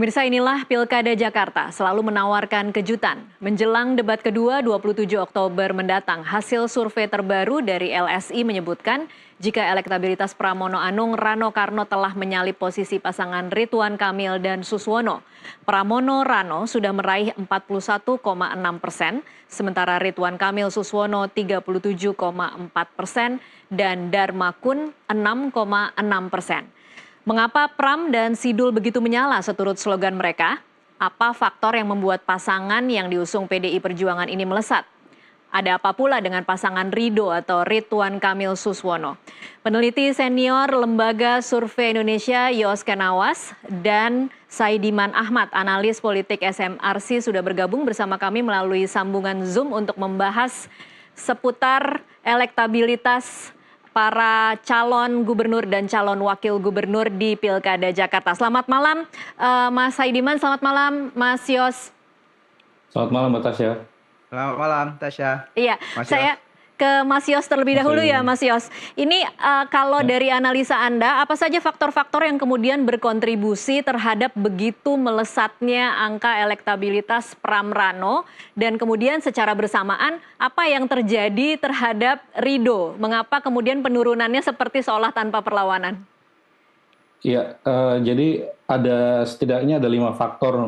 Pemirsa, inilah Pilkada Jakarta selalu menawarkan kejutan. Menjelang debat kedua 27 Oktober mendatang, hasil survei terbaru dari LSI menyebutkan jika elektabilitas Pramono Anung Rano Karno telah menyalip posisi pasangan Ridwan Kamil dan Suswono. Pramono Rano sudah meraih 41,6%, sementara Ridwan Kamil Suswono 37,4% dan Dharma Kun 6,6%. Mengapa Pram dan Sidul begitu menyala seturut slogan mereka? Apa faktor yang membuat pasangan yang diusung PDI Perjuangan ini melesat? Ada apa pula dengan pasangan Ridho atau Ridwan Kamil Suswono? Peneliti senior Lembaga Survei Indonesia Yos Kenawas dan Saidiman Ahmad, analis politik SMRC sudah bergabung bersama kami melalui sambungan Zoom untuk membahas seputar elektabilitas para calon gubernur dan calon wakil gubernur di Pilkada Jakarta. Selamat malam Mas Saidiman, selamat malam Mas Yos. Selamat malam Mbak Tasya. Selamat malam Tasya. Iya, Mas saya ke Mas Yos terlebih dahulu ya Mas Yos. Ini kalau dari analisa Anda, apa saja faktor-faktor yang kemudian berkontribusi terhadap begitu melesatnya angka elektabilitas Pram Rano, dan kemudian secara bersamaan apa yang terjadi terhadap Ridho? Mengapa kemudian penurunannya seperti seolah tanpa perlawanan? Iya, jadi setidaknya ada 5 faktor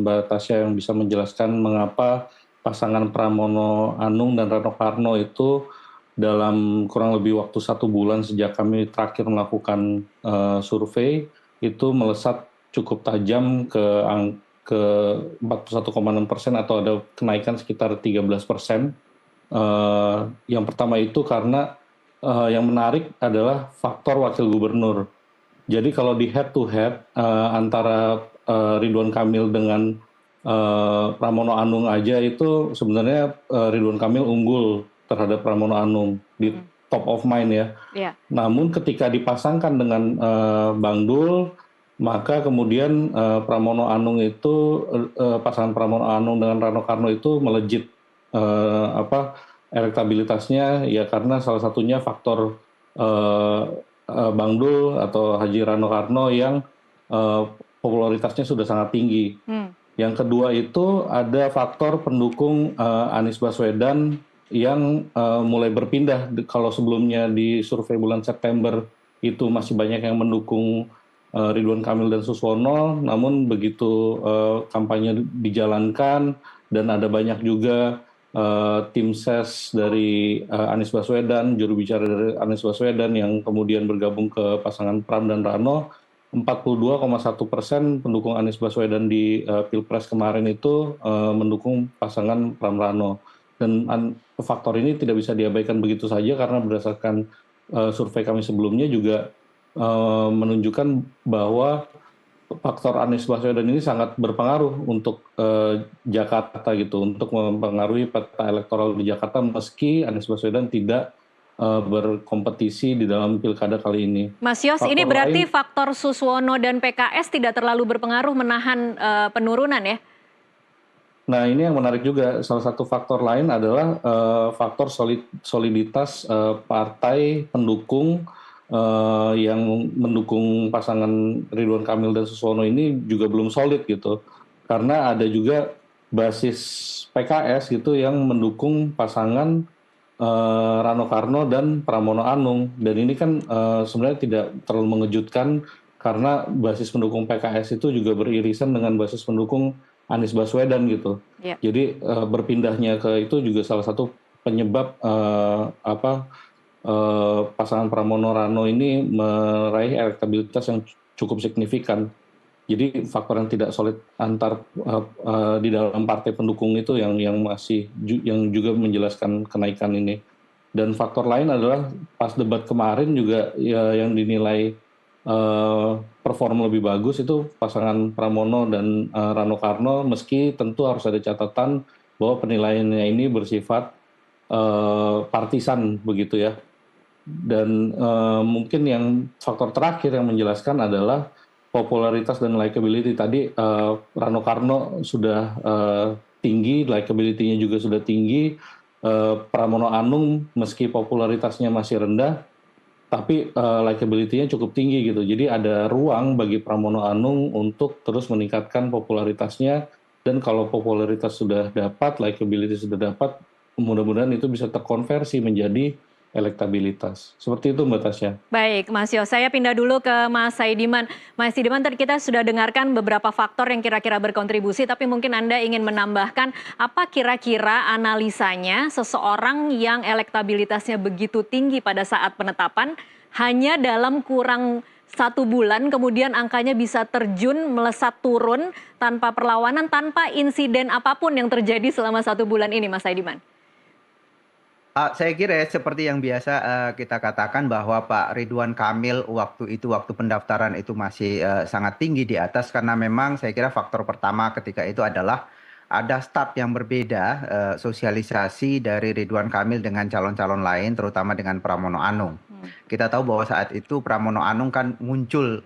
Mbak Tasya yang bisa menjelaskan mengapa pasangan Pramono Anung dan Rano Karno itu dalam kurang lebih waktu 1 bulan sejak kami terakhir melakukan survei itu melesat cukup tajam ke 41,6% atau ada kenaikan sekitar 13%. Yang pertama itu karena yang menarik adalah faktor wakil gubernur. Jadi kalau di head to head antara Ridwan Kamil dengan Pramono Anung aja itu sebenarnya Ridwan Kamil unggul terhadap Pramono Anung di top of mind ya. Yeah. Namun ketika dipasangkan dengan Bang Dul, maka kemudian Pramono Anung itu pasangan Pramono Anung dengan Rano Karno itu melejit elektabilitasnya ya, karena salah satunya faktor Bang Dul atau Haji Rano Karno yang popularitasnya sudah sangat tinggi. Yang kedua itu ada faktor pendukung Anies Baswedan yang mulai berpindah. Kalau sebelumnya di survei bulan September itu masih banyak yang mendukung Ridwan Kamil dan Suswono, namun begitu kampanye dijalankan dan ada banyak juga tim ses dari Anies Baswedan, juru bicara dari Anies Baswedan yang kemudian bergabung ke pasangan Pram dan Rano, 42,1% pendukung Anies Baswedan di Pilpres kemarin itu mendukung pasangan Pram Rano. Dan faktor ini tidak bisa diabaikan begitu saja karena berdasarkan survei kami sebelumnya juga menunjukkan bahwa faktor Anies Baswedan ini sangat berpengaruh untuk Jakarta gitu, untuk mempengaruhi peta elektoral di Jakarta meski Anies Baswedan tidak berkompetisi di dalam pilkada kali ini. Mas Yos, Faktor ini berarti lain, faktor Suswono dan PKS tidak terlalu berpengaruh menahan penurunan ya? Nah ini yang menarik juga, salah satu faktor lain adalah faktor soliditas partai pendukung yang mendukung pasangan Ridwan Kamil dan Suswono ini juga belum solid gitu. Karena ada juga basis PKS gitu yang mendukung pasangan Rano Karno dan Pramono Anung, dan ini kan sebenarnya tidak terlalu mengejutkan karena basis pendukung PKS itu juga beririsan dengan basis pendukung Anies Baswedan gitu. Yeah. Jadi berpindahnya ke itu juga salah satu penyebab pasangan Pramono Rano ini meraih elektabilitas yang cukup signifikan. Jadi faktor yang tidak solid di dalam partai pendukung itu yang juga menjelaskan kenaikan ini. Dan faktor lain adalah pas debat kemarin juga ya, yang dinilai perform lebih bagus itu pasangan Pramono dan Rano Karno, meski tentu harus ada catatan bahwa penilaiannya ini bersifat partisan begitu ya. Dan mungkin yang faktor terakhir yang menjelaskan adalah popularitas dan likability. Tadi Rano Karno sudah tinggi, likability-nya juga sudah tinggi. Pramono Anung meski popularitasnya masih rendah, tapi likability-nya cukup tinggi gitu. Jadi ada ruang bagi Pramono Anung untuk terus meningkatkan popularitasnya, dan kalau popularitas sudah dapat, likability sudah dapat, mudah-mudahan itu bisa terkonversi menjadi elektabilitas. Seperti itu Mbak Tasya. Baik, Mas Yos. Saya pindah dulu ke Mas Saidiman. Mas Saidiman, tadi kita sudah dengarkan beberapa faktor yang kira-kira berkontribusi, tapi mungkin Anda ingin menambahkan apa kira-kira analisanya seseorang yang elektabilitasnya begitu tinggi pada saat penetapan, hanya dalam kurang 1 bulan, kemudian angkanya bisa terjun, melesat turun, tanpa perlawanan, tanpa insiden apapun yang terjadi selama 1 bulan ini, Mas Saidiman? Saya kira seperti yang biasa kita katakan bahwa Pak Ridwan Kamil waktu pendaftaran itu masih sangat tinggi di atas, karena memang saya kira faktor pertama ketika itu adalah ada start yang berbeda, sosialisasi dari Ridwan Kamil dengan calon-calon lain, terutama dengan Pramono Anung. Kita tahu bahwa saat itu Pramono Anung kan muncul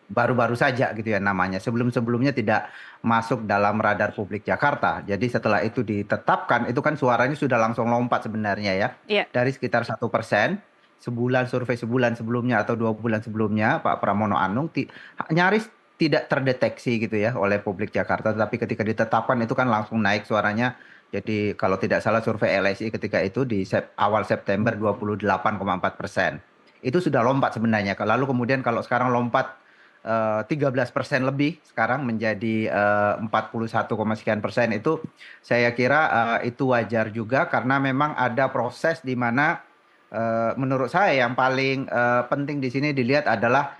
baru-baru saja gitu ya namanya. Sebelum-sebelumnya tidak masuk dalam radar publik Jakarta. Jadi setelah itu ditetapkan, itu kan suaranya sudah langsung lompat sebenarnya ya. Iya. Dari sekitar 1%, survei sebulan sebelumnya atau 2 bulan sebelumnya, Pak Pramono Anung nyaris tidak terdeteksi gitu ya oleh publik Jakarta. Tapi ketika ditetapkan itu kan langsung naik suaranya. Jadi kalau tidak salah survei LSI ketika itu di awal September 28,4%. Itu sudah lompat sebenarnya. Lalu kemudian kalau sekarang lompat 13% lebih sekarang menjadi 41, sekian persen, itu saya kira itu wajar juga, karena memang ada proses di mana menurut saya yang paling penting di sini dilihat adalah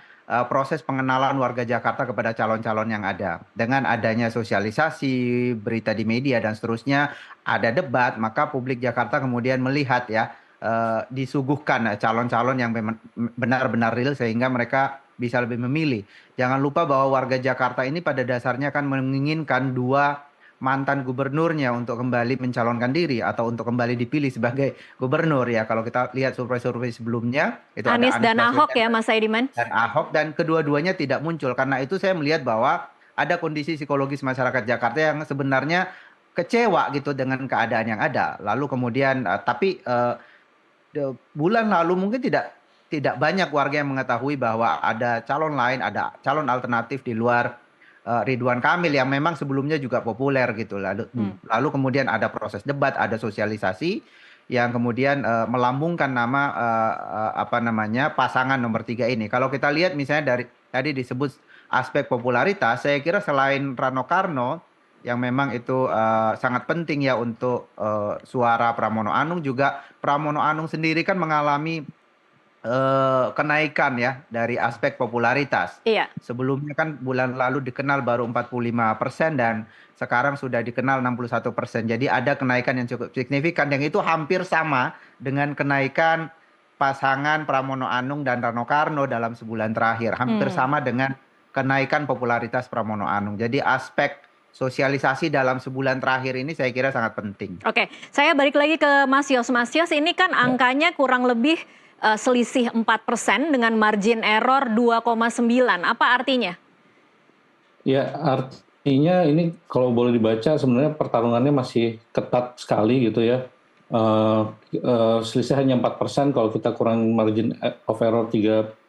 proses pengenalan warga Jakarta kepada calon-calon yang ada. Dengan adanya sosialisasi, berita di media dan seterusnya, ada debat, maka publik Jakarta kemudian melihat ya, disuguhkan calon-calon yang benar-benar real sehingga mereka bisa lebih memilih. Jangan lupa bahwa warga Jakarta ini pada dasarnya kan menginginkan 2 mantan gubernurnya untuk kembali mencalonkan diri atau untuk kembali dipilih sebagai gubernur ya. Kalau kita lihat survei-survei sebelumnya itu Anies ada dan Ahok ya, Mas Saidiman? Dan Ahok, dan kedua-duanya tidak muncul. Karena itu saya melihat bahwa ada kondisi psikologis masyarakat Jakarta yang sebenarnya kecewa gitu dengan keadaan yang ada. Lalu kemudian tapi bulan lalu mungkin tidak banyak warga yang mengetahui bahwa ada calon lain, ada calon alternatif di luar Ridwan Kamil yang memang sebelumnya juga populer gitu. Lalu kemudian ada proses debat, ada sosialisasi yang kemudian melambungkan nama pasangan nomor 3 ini. Kalau kita lihat misalnya dari tadi disebut aspek popularitas, saya kira selain Rano Karno yang memang itu sangat penting ya untuk suara Pramono Anung, juga Pramono Anung sendiri kan mengalami kenaikan ya dari aspek popularitas. Iya. Sebelumnya kan bulan lalu dikenal baru 45% dan sekarang sudah dikenal 61%. Jadi ada kenaikan yang cukup signifikan, yang itu hampir sama dengan kenaikan pasangan Pramono Anung dan Rano Karno dalam sebulan terakhir. Hampir sama dengan kenaikan popularitas Pramono Anung. Jadi aspek sosialisasi dalam sebulan terakhir ini saya kira sangat penting. Oke, saya balik lagi ke Mas Yos. Mas Yos, ini kan angkanya kurang lebih selisih 4% dengan margin error 2,9. Apa artinya? Ya, artinya ini kalau boleh dibaca sebenarnya pertarungannya masih ketat sekali gitu ya. Selisih hanya 4%, kalau kita kurang margin of error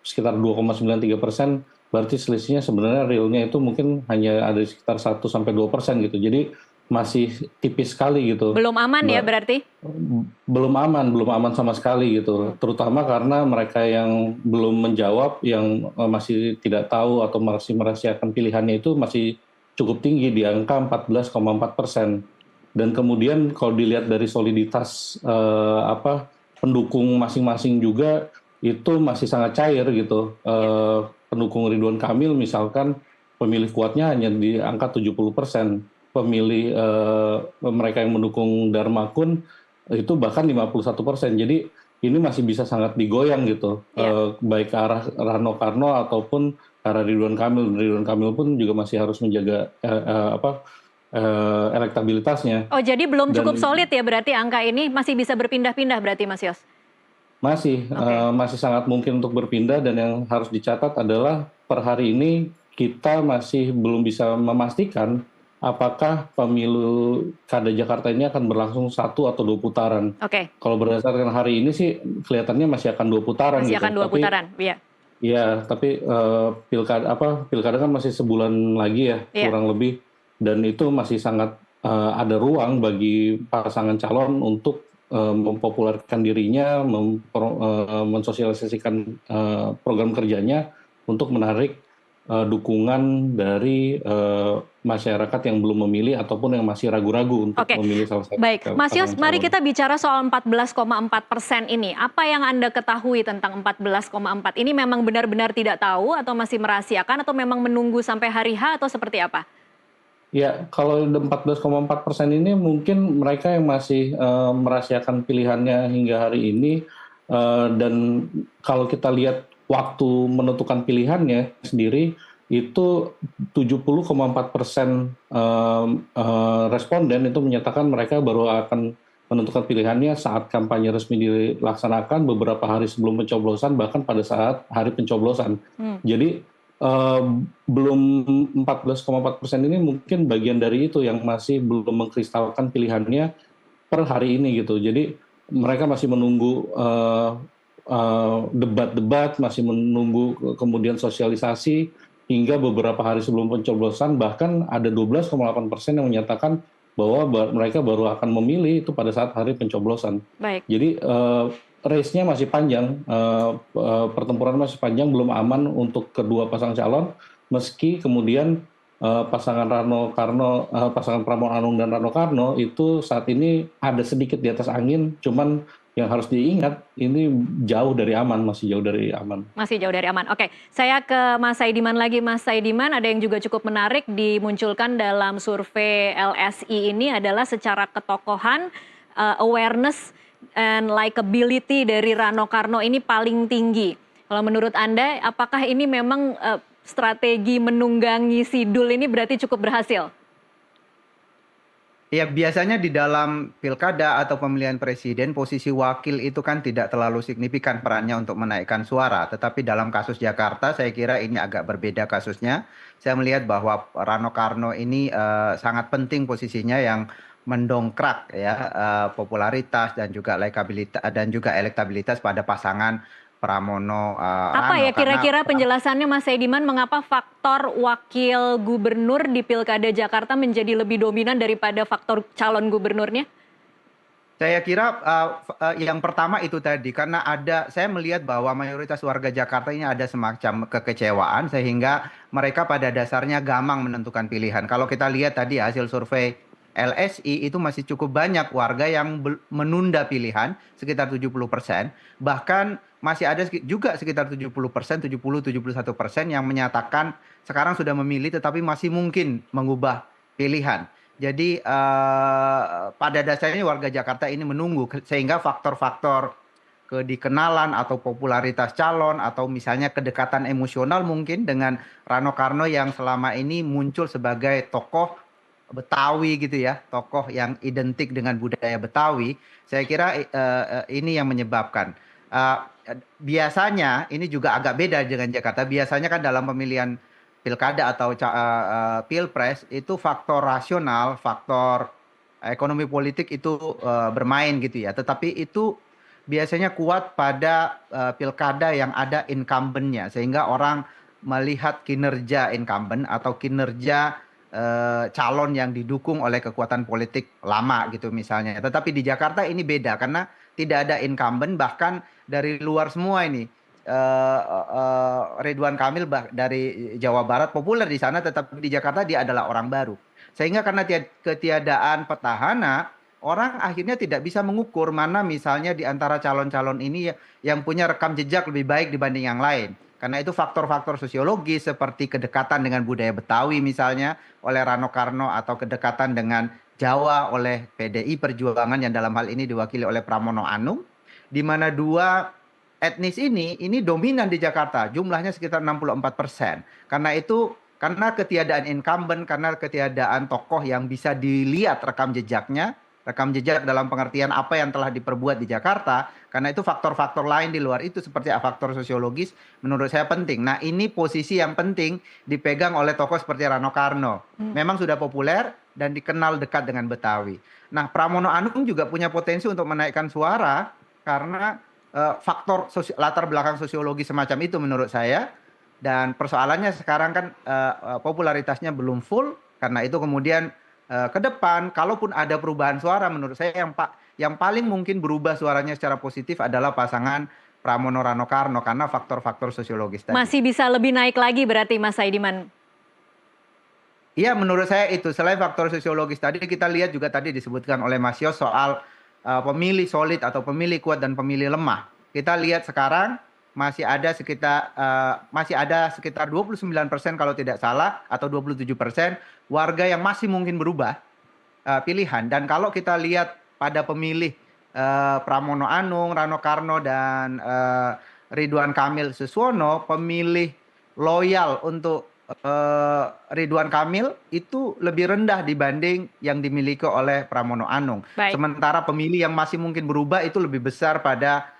sekitar 2,93%, berarti selisihnya sebenarnya realnya itu mungkin hanya ada sekitar 1-2% gitu. Jadi masih tipis sekali gitu. Belum aman ya berarti? Belum aman sama sekali gitu. Terutama karena mereka yang belum menjawab, yang masih tidak tahu atau masih merahasiakan pilihannya itu masih cukup tinggi di angka 14,4%. Dan kemudian kalau dilihat dari soliditas pendukung masing-masing juga itu masih sangat cair gitu. Pendukung Ridwan Kamil misalkan pemilih kuatnya hanya di angka 70%. Pemilih mereka yang mendukung Darmakun itu bahkan 51%. Jadi ini masih bisa sangat digoyang gitu, baik ke arah Rano Karno ataupun ke arah Ridwan Kamil. Ridwan Kamil pun juga masih harus menjaga elektabilitasnya. Oh, jadi belum cukup solid ya berarti angka ini, masih bisa berpindah-pindah berarti Mas Yos? Masih sangat mungkin untuk berpindah, dan yang harus dicatat adalah per hari ini kita masih belum bisa memastikan apakah pemilu Kada Jakarta ini akan berlangsung 1 atau 2 putaran. Oke. Kalau berdasarkan hari ini sih kelihatannya masih akan 2 putaran Masih gitu. akan 2 putaran, iya. Iya, tapi pilkada kan masih sebulan lagi ya, kurang lebih, dan itu masih sangat ada ruang bagi pasangan calon untuk mempopulerkan dirinya, mensosialisasikan program kerjanya untuk menarik dukungan dari masyarakat yang belum memilih ataupun yang masih ragu-ragu untuk memilih salah satu. Baik, Mas Yos, mari kita bicara soal 14,4% ini. Apa yang Anda ketahui tentang 14,4? Ini memang benar-benar tidak tahu atau masih merahasiakan atau memang menunggu sampai hari H atau seperti apa? Ya, kalau 14,4% ini mungkin mereka yang masih merahasiakan pilihannya hingga hari ini, dan kalau kita lihat waktu menentukan pilihannya sendiri itu 70,4% responden itu menyatakan mereka baru akan menentukan pilihannya saat kampanye resmi dilaksanakan beberapa hari sebelum pencoblosan, bahkan pada saat hari pencoblosan. Jadi belum 14,4% ini mungkin bagian dari itu yang masih belum mengkristalkan pilihannya per hari ini gitu. Jadi mereka masih menunggu debat-debat, masih menunggu kemudian sosialisasi hingga beberapa hari sebelum pencoblosan, bahkan ada 12,8% yang menyatakan bahwa mereka baru akan memilih itu pada saat hari pencoblosan. Baik. Jadi race-nya masih panjang, pertempuran masih panjang, belum aman untuk kedua pasang calon, meski kemudian pasangan pasangan Pramono Anung dan Rano Karno itu saat ini ada sedikit di atas angin, cuman yang harus diingat ini jauh dari aman, masih jauh dari aman. Masih jauh dari aman. Oke, saya ke Mas Saidiman lagi. Mas Saidiman, ada yang juga cukup menarik dimunculkan dalam survei LSI ini adalah secara ketokohan, awareness and likability dari Rano Karno ini paling tinggi. Kalau menurut Anda, apakah ini memang strategi menunggangi Sidul ini berarti cukup berhasil? Ya, biasanya di dalam pilkada atau pemilihan presiden, posisi wakil itu kan tidak terlalu signifikan perannya untuk menaikkan suara. Tetapi dalam kasus Jakarta, saya kira ini agak berbeda kasusnya. Saya melihat bahwa Rano Karno ini sangat penting posisinya yang mendongkrak ya popularitas dan juga elektabilitas pada pasangan Pramono Apa Rano. ya kira-kira penjelasannya Mas Saidiman mengapa faktor wakil gubernur di Pilkada Jakarta menjadi lebih dominan daripada faktor calon gubernurnya? Saya kira yang pertama itu tadi, karena saya melihat bahwa mayoritas warga Jakarta ini ada semacam kekecewaan sehingga mereka pada dasarnya gamang menentukan pilihan. Kalau kita lihat tadi hasil survei LSI itu masih cukup banyak warga yang menunda pilihan, sekitar 70%. Bahkan masih ada juga sekitar 70%, 71% yang menyatakan sekarang sudah memilih tetapi masih mungkin mengubah pilihan. Jadi pada dasarnya warga Jakarta ini menunggu sehingga faktor-faktor kedikenalan atau popularitas calon atau misalnya kedekatan emosional mungkin dengan Rano Karno yang selama ini muncul sebagai tokoh Betawi gitu ya, tokoh yang identik dengan budaya Betawi. Saya kira ini yang menyebabkan. Biasanya ini juga agak beda dengan Jakarta. Biasanya kan dalam pemilihan pilkada atau pilpres itu faktor rasional, faktor ekonomi politik itu bermain gitu ya. Tetapi itu biasanya kuat pada pilkada yang ada incumbent-nya, sehingga orang melihat kinerja incumbent atau kinerja calon yang didukung oleh kekuatan politik lama gitu misalnya. Tetapi di Jakarta ini beda karena tidak ada incumbent, bahkan dari luar semua ini. Ridwan Kamil dari Jawa Barat populer di sana, tetapi di Jakarta dia adalah orang baru. Sehingga karena ketiadaan petahana, orang akhirnya tidak bisa mengukur mana misalnya di antara calon-calon ini yang punya rekam jejak lebih baik dibanding yang lain. Karena itu faktor-faktor sosiologis seperti kedekatan dengan budaya Betawi misalnya oleh Rano Karno atau kedekatan dengan Jawa oleh PDI Perjuangan yang dalam hal ini diwakili oleh Pramono Anung, di mana dua etnis ini dominan di Jakarta, jumlahnya sekitar 64%. Karena itu, karena ketiadaan incumbent, karena ketiadaan tokoh yang bisa dilihat rekam jejaknya, rekam jejak dalam pengertian apa yang telah diperbuat di Jakarta, karena itu faktor-faktor lain di luar itu seperti faktor sosiologis menurut saya penting. Nah, ini posisi yang penting dipegang oleh tokoh seperti Rano Karno. Memang sudah populer dan dikenal dekat dengan Betawi. Nah, Pramono Anung juga punya potensi untuk menaikkan suara karena faktor latar belakang sosiologi semacam itu menurut saya. Dan persoalannya sekarang kan popularitasnya belum full, karena itu kemudian ke depan, kalaupun ada perubahan suara, menurut saya yang paling mungkin berubah suaranya secara positif adalah pasangan Pramono Rano Karno karena faktor-faktor sosiologis tadi. Masih bisa lebih naik lagi berarti Mas Saidiman? Iya, menurut saya itu. Selain faktor sosiologis tadi, kita lihat juga tadi disebutkan oleh Mas Yos soal pemilih solid atau pemilih kuat dan pemilih lemah. Kita lihat sekarang masih ada sekitar 29% kalau tidak salah, atau 27% warga yang masih mungkin berubah pilihan. Dan kalau kita lihat pada pemilih Pramono Anung, Rano Karno, dan Ridwan Kamil Suswono, pemilih loyal untuk Ridwan Kamil itu lebih rendah dibanding yang dimiliki oleh Pramono Anung. Baik. Sementara pemilih yang masih mungkin berubah itu lebih besar pada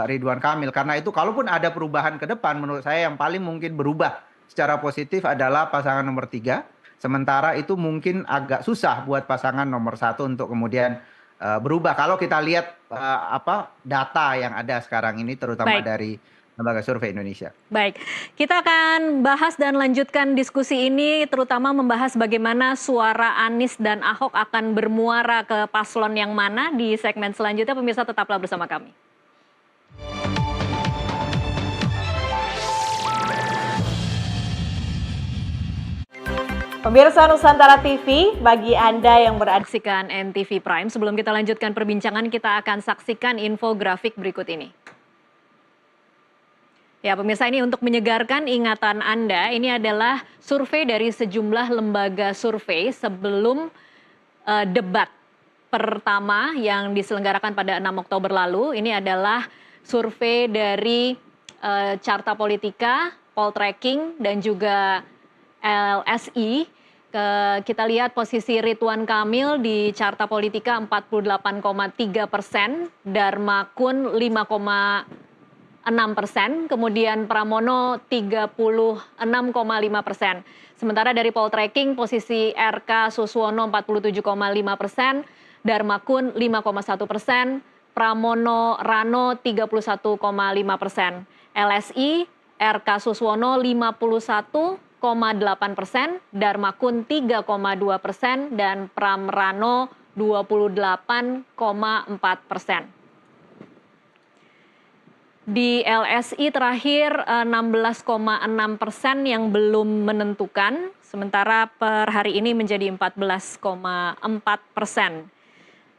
Ridwan Kamil. Karena itu kalaupun ada perubahan ke depan, menurut saya yang paling mungkin berubah secara positif adalah pasangan nomor 3. Sementara itu mungkin agak susah buat pasangan nomor 1 untuk kemudian berubah. Kalau kita lihat data yang ada sekarang ini, terutama dari Lembaga Survei Indonesia. Baik, kita akan bahas dan lanjutkan diskusi ini, terutama membahas bagaimana suara Anies dan Ahok akan bermuara ke paslon yang mana di segmen selanjutnya. Pemirsa, tetaplah bersama kami. Pemirsa Nusantara TV, bagi Anda yang Saksikan NTV Prime. Sebelum kita lanjutkan perbincangan, kita akan saksikan infografik berikut ini. Ya, pemirsa, ini untuk menyegarkan ingatan Anda, ini adalah survei dari sejumlah lembaga survei sebelum debat pertama yang diselenggarakan pada 6 Oktober lalu. Ini adalah survei dari Carta Politika, Poltreking, dan juga LSI. Kita lihat posisi Ridwan Kamil di Carta Politika 48,3%, Darmakun 5,6%, kemudian Pramono 36,5%. Sementara dari Poltreking posisi RK Suswono 47,5%, Darmakun 5,1%, Pramono Rano 31,5%. LSI RK Suswono 51,8%, Darmakun 3,2%, dan Pram Rano 28,4%. Di LSI terakhir 16,6% yang belum menentukan, sementara per hari ini menjadi 14,4%.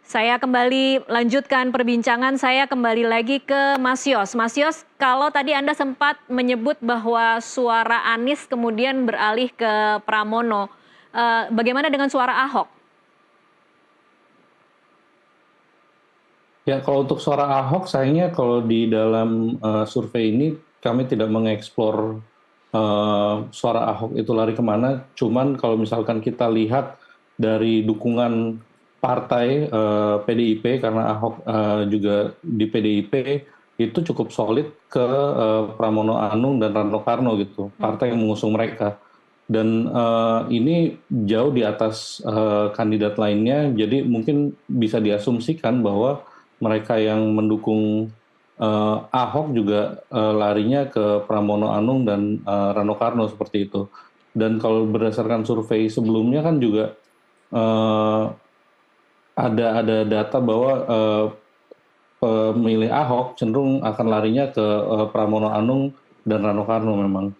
Saya kembali lanjutkan perbincangan, saya kembali lagi ke Mas Yos. Mas Yos, kalau tadi Anda sempat menyebut bahwa suara Anies kemudian beralih ke Pramono, bagaimana dengan suara Ahok? Ya, kalau untuk suara Ahok, sayangnya kalau di dalam survei ini kami tidak mengeksplor suara Ahok itu lari kemana. Cuman kalau misalkan kita lihat dari dukungan partai PDIP, karena Ahok juga di PDIP, itu cukup solid ke Pramono Anung dan Rano Karno gitu, partai yang mengusung mereka. Dan ini jauh di atas kandidat lainnya, jadi mungkin bisa diasumsikan bahwa mereka yang mendukung Ahok juga larinya ke Pramono Anung dan Rano Karno seperti itu. Dan kalau berdasarkan survei sebelumnya kan juga ada data bahwa pemilih Ahok cenderung akan larinya ke Pramono Anung dan Rano Karno memang,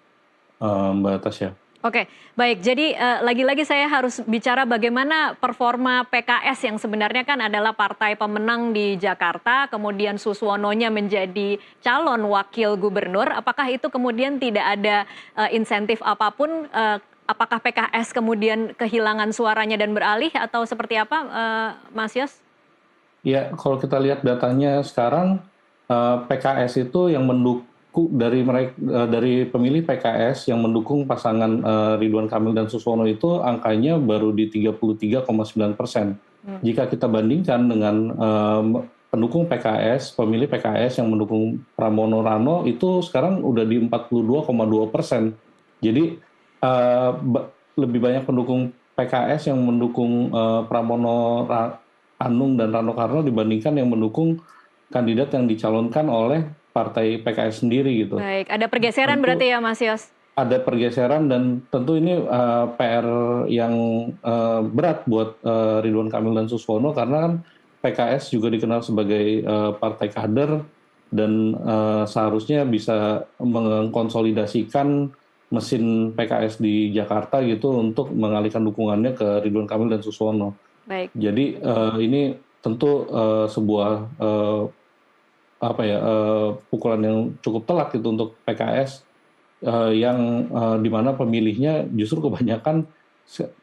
Mbak Tasya. Oke, baik. Jadi lagi-lagi saya harus bicara bagaimana performa PKS yang sebenarnya kan adalah partai pemenang di Jakarta, kemudian Suswononya menjadi calon wakil gubernur. Apakah itu kemudian tidak ada insentif apapun? Apakah PKS kemudian kehilangan suaranya dan beralih atau seperti apa, Mas Yos? Ya, kalau kita lihat datanya sekarang, PKS itu yang mendukung dari pemilih PKS yang mendukung pasangan Ridwan Kamil dan Suswono itu angkanya baru di 33,9%. Jika kita bandingkan dengan pendukung PKS, pemilih PKS yang mendukung Pramono Rano itu sekarang udah di 42,2%. Jadi lebih banyak pendukung PKS yang mendukung Pramono Anung dan Rano Karno dibandingkan yang mendukung kandidat yang dicalonkan oleh partai PKS sendiri gitu. Baik, ada pergeseran Tentu berarti ya Mas Yos? ada pergeseran dan tentu ini PR yang berat buat Ridwan Kamil dan Suswono karena kan PKS juga dikenal sebagai partai kader dan seharusnya bisa mengkonsolidasikan mesin PKS di Jakarta gitu untuk mengalihkan dukungannya ke Ridwan Kamil dan Suswono. Baik. Jadi ini tentu sebuah pukulan yang cukup telak gitu untuk PKS yang dimana pemilihnya justru kebanyakan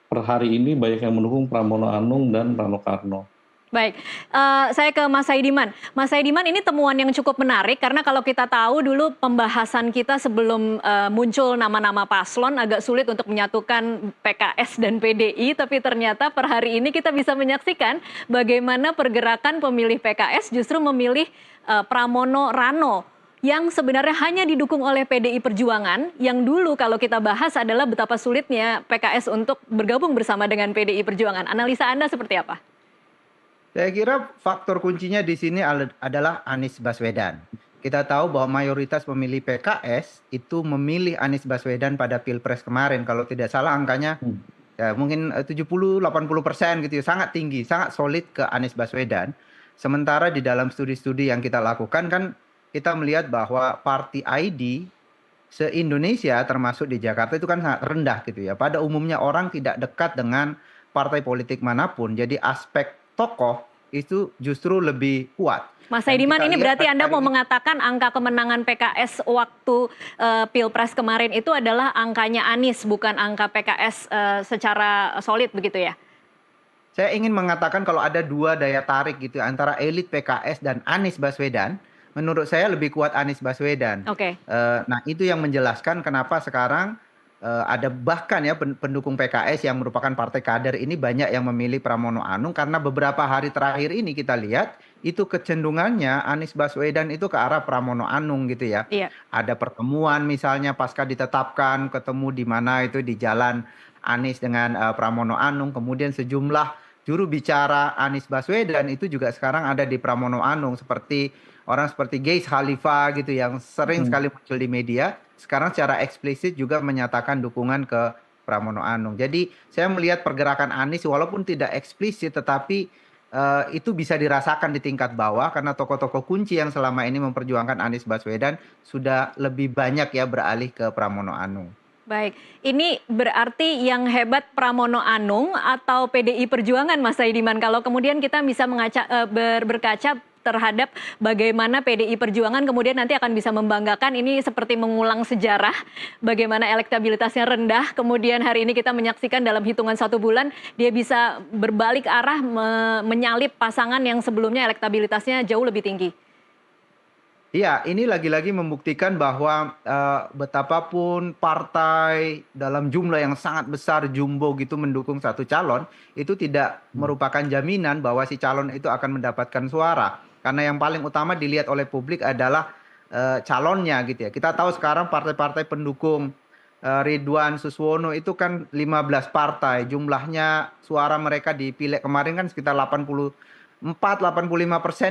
per hari ini banyak yang mendukung Pramono Anung dan Rano Karno. Baik, saya ke Mas Saidiman. Mas Saidiman, ini temuan yang cukup menarik karena kalau kita tahu dulu pembahasan kita sebelum muncul nama-nama paslon agak sulit untuk menyatukan PKS dan PDI, tapi ternyata per hari ini kita bisa menyaksikan bagaimana pergerakan pemilih PKS justru memilih Pramono Rano yang sebenarnya hanya didukung oleh PDI Perjuangan, yang dulu kalau kita bahas adalah betapa sulitnya PKS untuk bergabung bersama dengan PDI Perjuangan. Analisa Anda seperti apa? Saya kira faktor kuncinya di sini adalah Anies Baswedan. Kita tahu bahwa mayoritas pemilih PKS itu memilih Anies Baswedan pada Pilpres kemarin. Kalau tidak salah angkanya ya mungkin 70-80% gitu ya. Sangat tinggi, sangat solid ke Anies Baswedan. Sementara di dalam studi-studi yang kita lakukan kan kita melihat bahwa party ID se-Indonesia termasuk di Jakarta itu kan sangat rendah gitu ya. Pada umumnya orang tidak dekat dengan partai politik manapun. Jadi aspek tokoh itu justru lebih kuat. Mas Saidiman, ini berarti Anda mau mengatakan angka kemenangan PKS waktu Pilpres kemarin itu adalah angkanya Anies, bukan angka PKS secara solid begitu ya? Saya ingin mengatakan kalau ada dua daya tarik gitu antara elit PKS dan Anies Baswedan, menurut saya lebih kuat Anies Baswedan. Oke. Nah itu yang menjelaskan kenapa sekarang ada bahkan ya pendukung PKS yang merupakan partai kader ini banyak yang memilih Pramono Anung karena beberapa hari terakhir ini kita lihat itu kecenderungannya Anies Baswedan itu ke arah Pramono Anung gitu ya. Iya. Ada pertemuan misalnya pasca ditetapkan ketemu di mana itu di jalan Anies dengan Pramono Anung, kemudian sejumlah juru bicara Anies Baswedan itu juga sekarang ada di Pramono Anung seperti orang seperti Geis Khalifa gitu yang sering sekali muncul di media. Sekarang secara eksplisit juga menyatakan dukungan ke Pramono Anung. Jadi saya melihat pergerakan Anies walaupun tidak eksplisit tetapi itu bisa dirasakan di tingkat bawah karena tokoh-tokoh kunci yang selama ini memperjuangkan Anies Baswedan sudah lebih banyak ya beralih ke Pramono Anung. Baik, ini berarti yang hebat Pramono Anung atau PDI Perjuangan, Mas Saidiman? Kalau kemudian kita bisa berkaca terhadap bagaimana PDI Perjuangan kemudian nanti akan bisa membanggakan, ini seperti mengulang sejarah bagaimana elektabilitasnya rendah, kemudian hari ini kita menyaksikan dalam hitungan 1 bulan dia bisa berbalik arah menyalip pasangan yang sebelumnya elektabilitasnya jauh lebih tinggi. Iya, ini lagi-lagi membuktikan bahwa betapapun partai dalam jumlah yang sangat besar jumbo gitu mendukung satu calon, itu tidak merupakan jaminan bahwa si calon itu akan mendapatkan suara. Karena yang paling utama dilihat oleh publik adalah calonnya gitu ya. Kita tahu sekarang partai-partai pendukung Ridwan Suswono itu kan 15 partai. Jumlahnya suara mereka di pileg kemarin kan sekitar 84-85%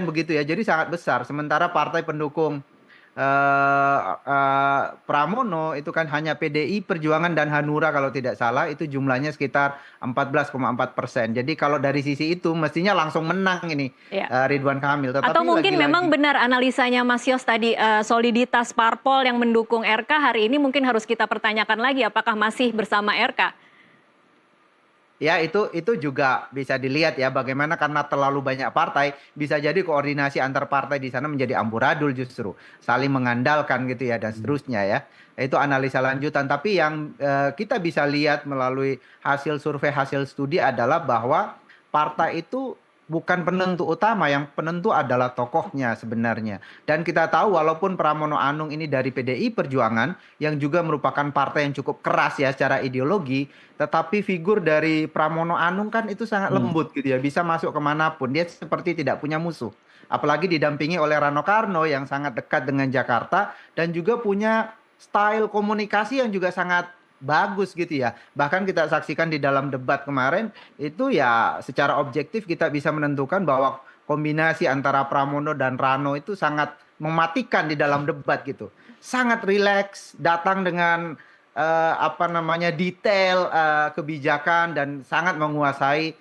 begitu ya. Jadi sangat besar. Sementara partai pendukung Pramono itu kan hanya PDI Perjuangan dan Hanura kalau tidak salah itu jumlahnya sekitar 14,4%. Jadi kalau dari sisi itu mestinya langsung menang ini Ridwan Kamil. Tetapi atau mungkin memang benar analisanya Mas Yos tadi soliditas parpol yang mendukung RK hari ini mungkin harus kita pertanyakan lagi apakah masih bersama RK. Ya itu juga bisa dilihat ya bagaimana karena terlalu banyak partai bisa jadi koordinasi antar partai di sana menjadi amburadul justru saling mengandalkan gitu ya dan seterusnya ya. Itu analisa lanjutan tapi yang kita bisa lihat melalui hasil survei hasil studi adalah bahwa partai itu bukan penentu utama, yang penentu adalah tokohnya sebenarnya. Dan kita tahu walaupun Pramono Anung ini dari PDI Perjuangan yang juga merupakan partai yang cukup keras ya secara ideologi, tetapi figur dari Pramono Anung kan itu sangat lembut gitu ya, bisa masuk kemanapun, dia seperti tidak punya musuh. Apalagi didampingi oleh Rano Karno yang sangat dekat dengan Jakarta dan juga punya style komunikasi yang juga sangat bagus gitu ya. Bahkan kita saksikan di dalam debat kemarin itu ya secara objektif kita bisa menentukan bahwa kombinasi antara Pramono dan Rano itu sangat mematikan di dalam debat gitu. Sangat rileks, datang dengan detail kebijakan dan sangat menguasai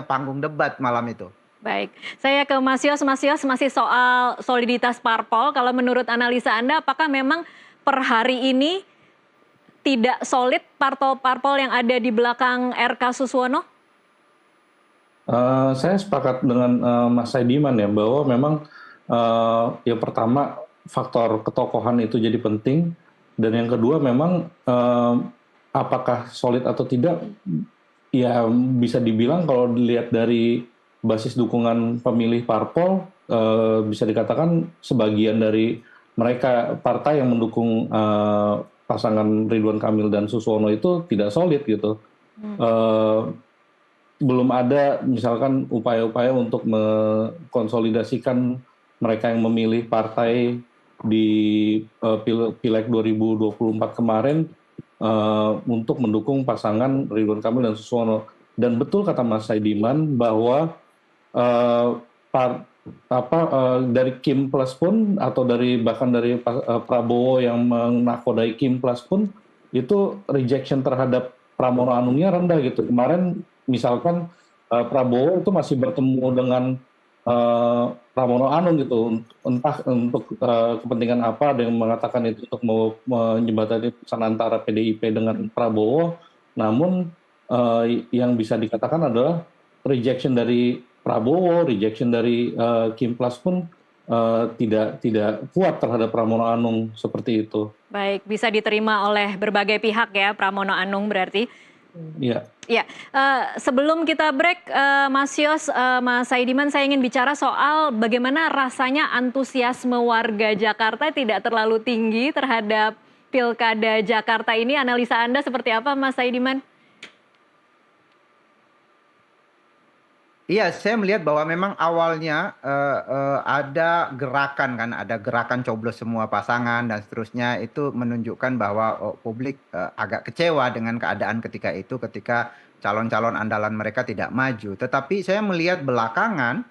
panggung debat malam itu. Baik, saya ke Mas Yos. Mas Yos, masih soal soliditas parpol. Kalau menurut analisa Anda, apakah memang per hari ini tidak solid parpol yang ada di belakang RK Suswono? Saya sepakat dengan Mas Saidiman ya, bahwa memang yang pertama faktor ketokohan itu jadi penting, dan yang kedua memang apakah solid atau tidak, ya bisa dibilang kalau dilihat dari basis dukungan pemilih parpol, bisa dikatakan sebagian dari mereka partai yang mendukung pasangan Ridwan Kamil dan Suswono itu tidak solid gitu. Belum ada misalkan upaya-upaya untuk mengkonsolidasikan mereka yang memilih partai di Pileg 2024 kemarin untuk mendukung pasangan Ridwan Kamil dan Suswono. Dan betul kata Mas Saidiman bahwa dari Kim Plus pun atau bahkan dari Prabowo yang menakodai Kim Plus pun itu rejection terhadap Pramono Anungnya rendah gitu. Kemarin misalkan Prabowo itu masih bertemu dengan Pramono Anung gitu, entah untuk kepentingan apa, ada yang mengatakan itu untuk menjembatani pesan antara PDIP dengan Prabowo, namun yang bisa dikatakan adalah rejection dari Prabowo, rejection dari Kim Plus pun tidak kuat terhadap Pramono Anung seperti itu. Baik, bisa diterima oleh berbagai pihak ya Pramono Anung berarti. Iya. Ya, sebelum kita break, Mas Yos, Mas Saidiman, saya ingin bicara soal bagaimana rasanya antusiasme warga Jakarta tidak terlalu tinggi terhadap Pilkada Jakarta ini. Analisa Anda seperti apa, Mas Saidiman? Iya, saya melihat bahwa memang awalnya ada gerakan kan, ada gerakan coblos semua pasangan dan seterusnya, itu menunjukkan bahwa publik agak kecewa dengan keadaan ketika itu, ketika calon-calon andalan mereka tidak maju. Tetapi saya melihat belakangan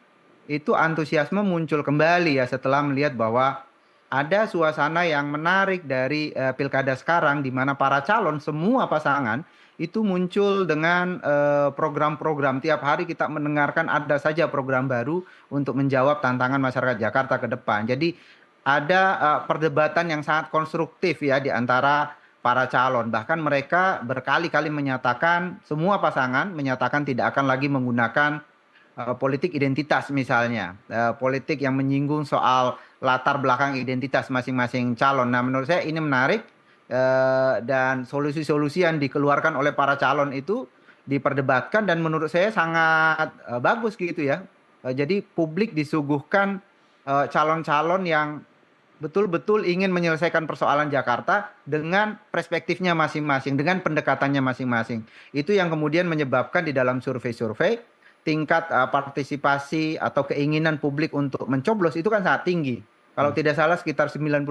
itu antusiasme muncul kembali ya, setelah melihat bahwa ada suasana yang menarik dari pilkada sekarang, di mana para calon semua pasangan itu muncul dengan program-program. Tiap hari kita mendengarkan ada saja program baru untuk menjawab tantangan masyarakat Jakarta ke depan. Jadi ada perdebatan yang sangat konstruktif ya di antara para calon. Bahkan mereka berkali-kali menyatakan, semua pasangan menyatakan tidak akan lagi menggunakan politik identitas misalnya. Politik yang menyinggung soal latar belakang identitas masing-masing calon. Nah, menurut saya ini menarik. Dan solusi-solusi yang dikeluarkan oleh para calon itu diperdebatkan dan menurut saya sangat bagus gitu ya. Jadi publik disuguhkan calon-calon yang betul-betul ingin menyelesaikan persoalan Jakarta dengan perspektifnya masing-masing, dengan pendekatannya masing-masing. Itu yang kemudian menyebabkan di dalam survei-survei tingkat partisipasi atau keinginan publik untuk mencoblos itu kan sangat tinggi. Kalau tidak salah sekitar 90%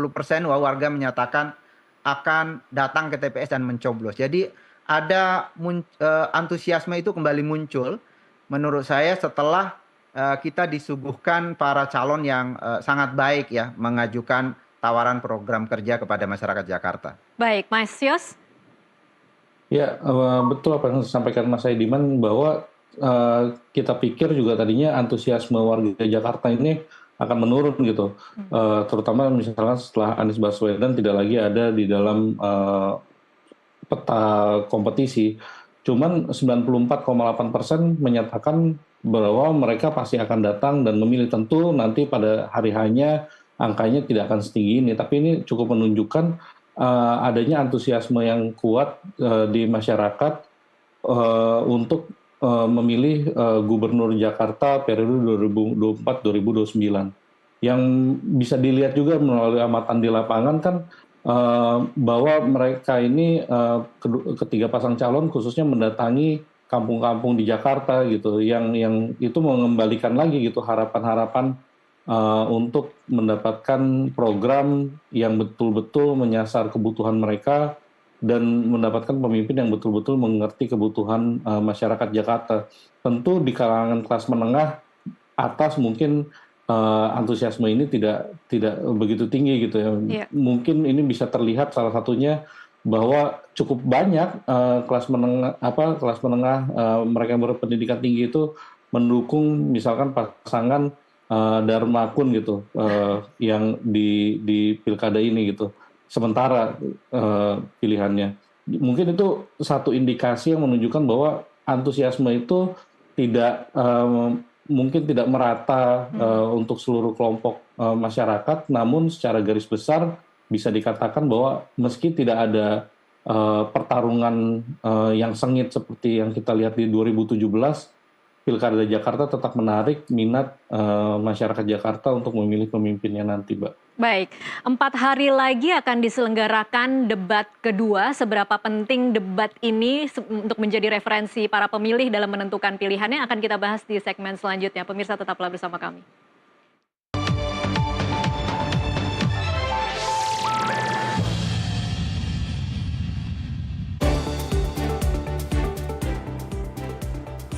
warga menyatakan akan datang ke TPS dan mencoblos. Jadi ada antusiasme itu kembali muncul menurut saya setelah kita disuguhkan para calon yang sangat baik ya mengajukan tawaran program kerja kepada masyarakat Jakarta. Baik, Mas Yos. Ya, betul apa yang disampaikan Mas Saidiman, bahwa kita pikir juga tadinya antusiasme warga Jakarta ini akan menurun gitu, terutama misalnya setelah Anies Baswedan tidak lagi ada di dalam peta kompetisi. Cuman 94,8% menyatakan bahwa mereka pasti akan datang dan memilih. Tentu nanti pada hari hanya angkanya tidak akan setinggi ini, tapi ini cukup menunjukkan adanya antusiasme yang kuat di masyarakat untuk memilih Gubernur Jakarta periode 2024-2029. Yang bisa dilihat juga melalui amatan di lapangan kan bahwa mereka ini ketiga pasang calon khususnya mendatangi kampung-kampung di Jakarta gitu, yang itu mengembalikan lagi gitu harapan-harapan untuk mendapatkan program yang betul-betul menyasar kebutuhan mereka dan mendapatkan pemimpin yang betul-betul mengerti kebutuhan masyarakat Jakarta. Tentu di kalangan kelas menengah atas mungkin antusiasme ini tidak begitu tinggi gitu ya. Iya. Mungkin ini bisa terlihat salah satunya bahwa cukup banyak kelas menengah mereka yang berpendidikan tinggi itu mendukung misalkan pasangan Dharma Kun gitu yang di pilkada ini gitu. Sementara pilihannya. Mungkin itu satu indikasi yang menunjukkan bahwa antusiasme itu tidak mungkin tidak merata untuk seluruh kelompok masyarakat, namun secara garis besar bisa dikatakan bahwa meski tidak ada pertarungan yang sengit seperti yang kita lihat di 2017, Pilkada Jakarta tetap menarik minat masyarakat Jakarta untuk memilih pemimpinnya nanti, Mbak. Baik, 4 hari lagi akan diselenggarakan debat kedua. Seberapa penting debat ini untuk menjadi referensi para pemilih dalam menentukan pilihannya akan kita bahas di segmen selanjutnya. Pemirsa tetaplah bersama kami.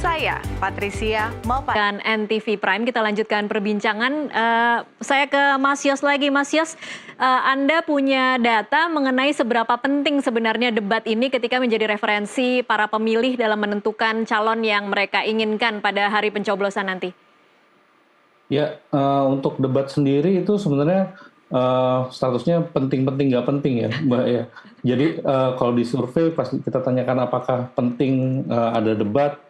Saya Patricia Maupa. Dan NTV Prime, kita lanjutkan perbincangan. Saya ke Mas Yos lagi. Mas Yos, Anda punya data mengenai seberapa penting sebenarnya debat ini ketika menjadi referensi para pemilih dalam menentukan calon yang mereka inginkan pada hari pencoblosan nanti? Ya, untuk debat sendiri itu sebenarnya statusnya penting-penting nggak penting ya, Mbak ya. Jadi kalau di survei pasti kita tanyakan apakah penting ada debat,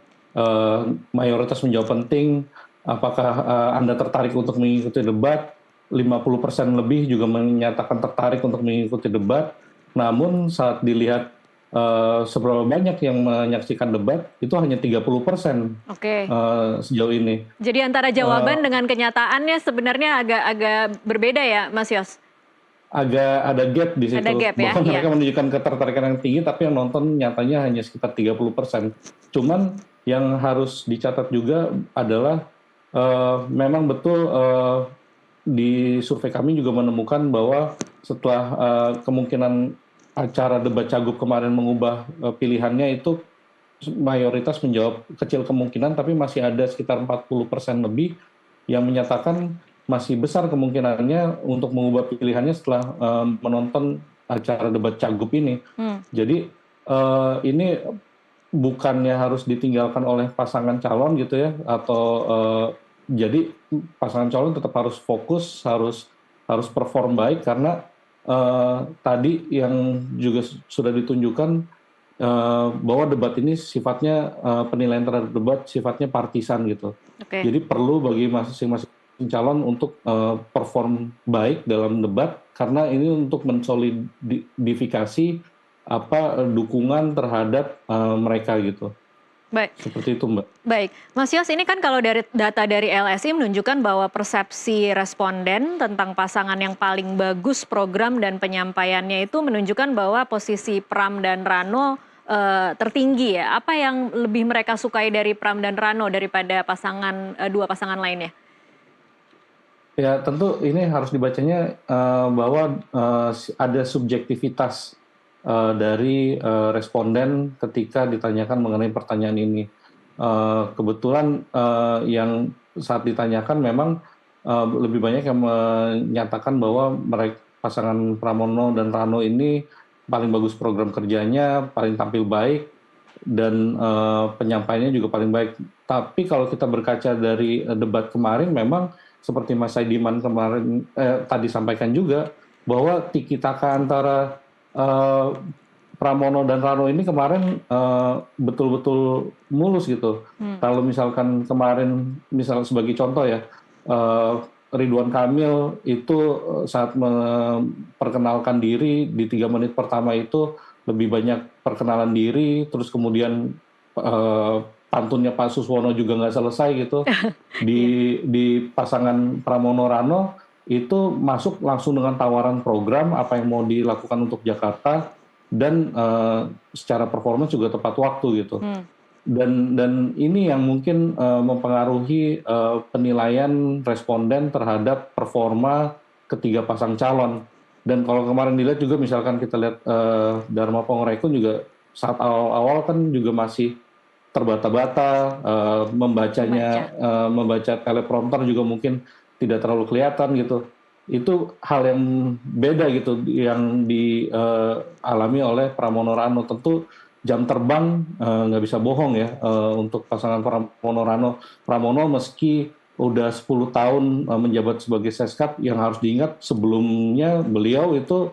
mayoritas menjawab penting. Apakah Anda tertarik untuk mengikuti debat? 50% lebih juga menyatakan tertarik untuk mengikuti debat. Namun saat dilihat seberapa banyak yang menyaksikan debat, itu hanya 30% Oke. sejauh ini. Jadi antara jawaban dengan kenyataannya sebenarnya agak berbeda ya, Mas Yos? Agak ada gap di situ. Ada gap ya, Bahkan iya. mereka menunjukkan ketertarikan yang tinggi, tapi yang nonton nyatanya hanya sekitar 30%. Cuman yang harus dicatat juga adalah memang betul di survei kami juga menemukan bahwa setelah kemungkinan acara debat Cagup kemarin mengubah pilihannya itu mayoritas menjawab kecil kemungkinan, tapi masih ada sekitar 40% lebih yang menyatakan masih besar kemungkinannya untuk mengubah pilihannya setelah menonton acara debat Cagup ini. Jadi ini bukannya harus ditinggalkan oleh pasangan calon gitu ya, atau jadi pasangan calon tetap harus fokus, harus perform baik karena tadi yang juga sudah ditunjukkan bahwa debat ini sifatnya penilaian terhadap debat sifatnya partisan gitu. Oke. Jadi perlu bagi masing-masing calon untuk perform baik dalam debat karena ini untuk mensolidifikasi dukungan terhadap mereka gitu. Baik. Seperti itu, Mbak. Baik, Mas Yos, ini kan kalau dari data dari LSI menunjukkan bahwa persepsi responden tentang pasangan yang paling bagus program dan penyampaiannya itu menunjukkan bahwa posisi Pram dan Rano tertinggi ya. Apa yang lebih mereka sukai dari Pram dan Rano daripada dua pasangan lainnya? Ya tentu ini harus dibacanya bahwa ada subjektivitas dari responden ketika ditanyakan mengenai pertanyaan ini. Kebetulan yang saat ditanyakan memang lebih banyak yang menyatakan bahwa mereka pasangan Pramono dan Rano ini paling bagus program kerjanya, paling tampil baik, dan penyampaiannya juga paling baik. Tapi kalau kita berkaca dari debat kemarin, memang seperti Mas Saidiman kemarin tadi sampaikan juga, bahwa tiki-taka antara Pramono dan Rano ini kemarin betul-betul mulus gitu. Kalau misalkan kemarin, misal sebagai contoh ya, Ridwan Kamil itu saat memperkenalkan diri di 3 menit pertama itu lebih banyak perkenalan diri, terus kemudian pantunnya Pak Suswono juga nggak selesai gitu. Di pasangan Pramono Rano itu masuk langsung dengan tawaran program apa yang mau dilakukan untuk Jakarta dan secara performance juga tepat waktu gitu. Dan ini yang mungkin mempengaruhi penilaian responden terhadap performa ketiga pasang calon. Dan kalau kemarin dilihat juga misalkan kita lihat Dharma Pongrekun juga saat awal-awal kan juga masih terbata-bata, membaca teleprompter juga mungkin tidak terlalu kelihatan gitu. Itu hal yang beda gitu yang dialami oleh Pramono Rano. Tentu jam terbang nggak bisa bohong ya untuk pasangan Pramono Rano. Pramono meski udah 10 tahun menjabat sebagai Seskap, yang harus diingat sebelumnya beliau itu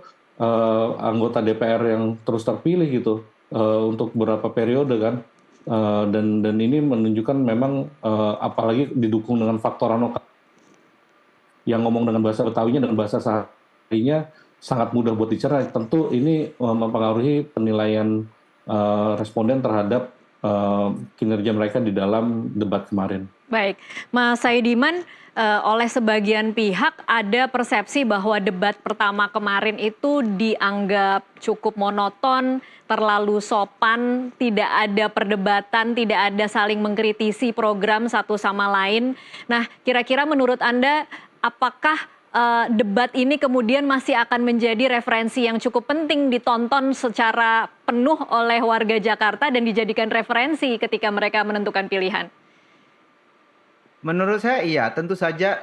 anggota DPR yang terus terpilih gitu untuk beberapa periode kan. Dan ini menunjukkan memang apalagi didukung dengan faktor Rano yang ngomong dengan bahasa Betawinya, dengan bahasa seharinya sangat mudah buat dicerna. Tentu ini mempengaruhi penilaian responden terhadap kinerja mereka di dalam debat kemarin. Baik, Mas Saidiman, oleh sebagian pihak ada persepsi bahwa debat pertama kemarin itu dianggap cukup monoton, terlalu sopan, tidak ada perdebatan, tidak ada saling mengkritisi program satu sama lain. Nah, kira-kira menurut Anda apakah debat ini kemudian masih akan menjadi referensi yang cukup penting ditonton secara penuh oleh warga Jakarta dan dijadikan referensi ketika mereka menentukan pilihan? Menurut saya iya, tentu saja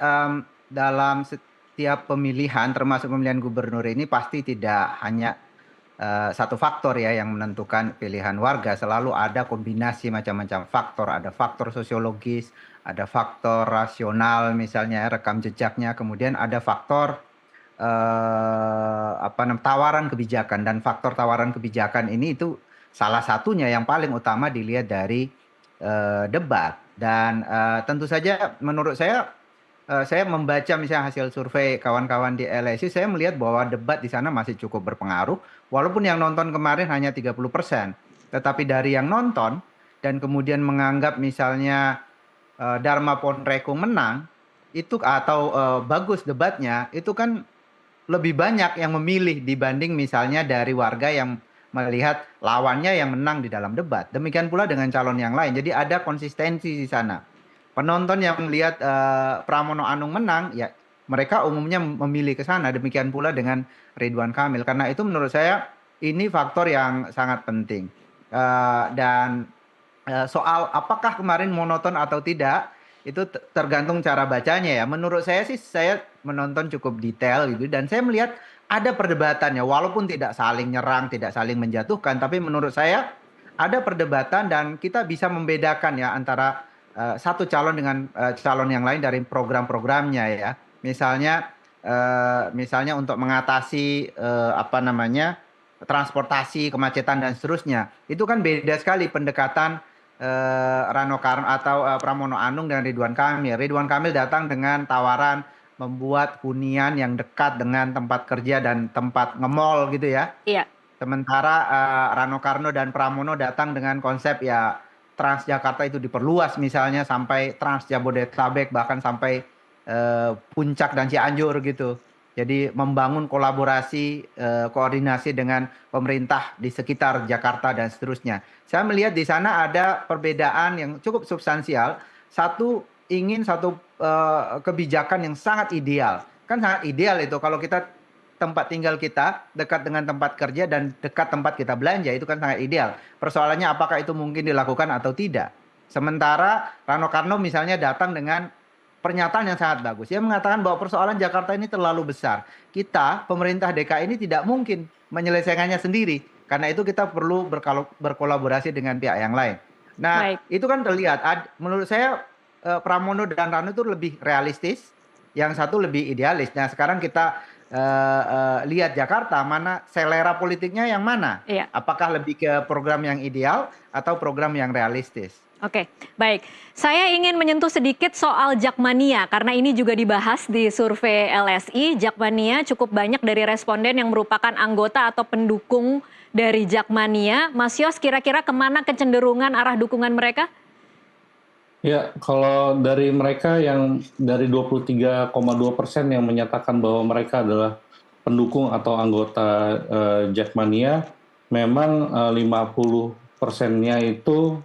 dalam setiap pemilihan termasuk pemilihan gubernur ini pasti tidak hanya satu faktor ya yang menentukan pilihan warga, selalu ada kombinasi macam-macam faktor, ada faktor sosiologis, ada faktor rasional misalnya rekam jejaknya, kemudian ada faktor tawaran kebijakan, dan faktor tawaran kebijakan ini itu salah satunya yang paling utama dilihat dari debat. Dan tentu saja menurut saya membaca misalnya hasil survei kawan-kawan di LSI, saya melihat bahwa debat di sana masih cukup berpengaruh, walaupun yang nonton kemarin hanya 30%. Tetapi dari yang nonton dan kemudian menganggap misalnya Dharma Pongrekun menang, itu atau bagus debatnya, itu kan lebih banyak yang memilih dibanding misalnya dari warga yang melihat lawannya yang menang di dalam debat. Demikian pula dengan calon yang lain. Jadi ada konsistensi di sana. Penonton yang melihat Pramono Anung menang, ya mereka umumnya memilih ke sana. Demikian pula dengan Ridwan Kamil. Karena itu menurut saya ini faktor yang sangat penting. Dan soal apakah kemarin monoton atau tidak, itu tergantung cara bacanya ya. Menurut saya sih, saya menonton cukup detail gitu. Dan saya melihat ada perdebatannya, walaupun tidak saling nyerang, tidak saling menjatuhkan. Tapi menurut saya ada perdebatan dan kita bisa membedakan ya antara satu calon dengan calon yang lain dari program-programnya ya. Misalnya untuk mengatasi transportasi, kemacetan dan seterusnya. Itu kan beda sekali pendekatan Rano Karno atau Pramono Anung dan Ridwan Kamil. Ridwan Kamil datang dengan tawaran membuat hunian yang dekat dengan tempat kerja dan tempat nge-mall gitu ya. Iya. Sementara Rano Karno dan Pramono datang dengan konsep ya Transjakarta itu diperluas misalnya sampai Trans Jabodetabek, bahkan sampai Puncak dan Cianjur gitu. Jadi membangun kolaborasi, koordinasi dengan pemerintah di sekitar Jakarta dan seterusnya. Saya melihat di sana ada perbedaan yang cukup substansial. Satu ingin satu kebijakan yang sangat ideal. Kan sangat ideal itu kalau kita tempat tinggal kita dekat dengan tempat kerja dan dekat tempat kita belanja, itu kan sangat ideal. Persoalannya apakah itu mungkin dilakukan atau tidak. Sementara Rano Karno misalnya datang dengan pernyataan yang sangat bagus. Dia mengatakan bahwa persoalan Jakarta ini terlalu besar. Kita, pemerintah DKI ini tidak mungkin menyelesaikannya sendiri. Karena itu kita perlu berkolaborasi dengan pihak yang lain. Nah, itu kan terlihat. Menurut saya Pramono dan Rano itu lebih realistis, yang satu lebih idealis. Nah, sekarang kita lihat Jakarta, mana selera politiknya yang mana? Iya. Apakah lebih ke program yang ideal atau program yang realistis? Oke, baik. Saya ingin menyentuh sedikit soal Jakmania, karena ini juga dibahas di survei LSI. Jakmania cukup banyak dari responden yang merupakan anggota atau pendukung dari Jakmania. Mas Yos, kira-kira kemana kecenderungan arah dukungan mereka? Ya, kalau dari mereka yang dari 23,2% yang menyatakan bahwa mereka adalah pendukung atau anggota Jackmania, memang 50%-nya itu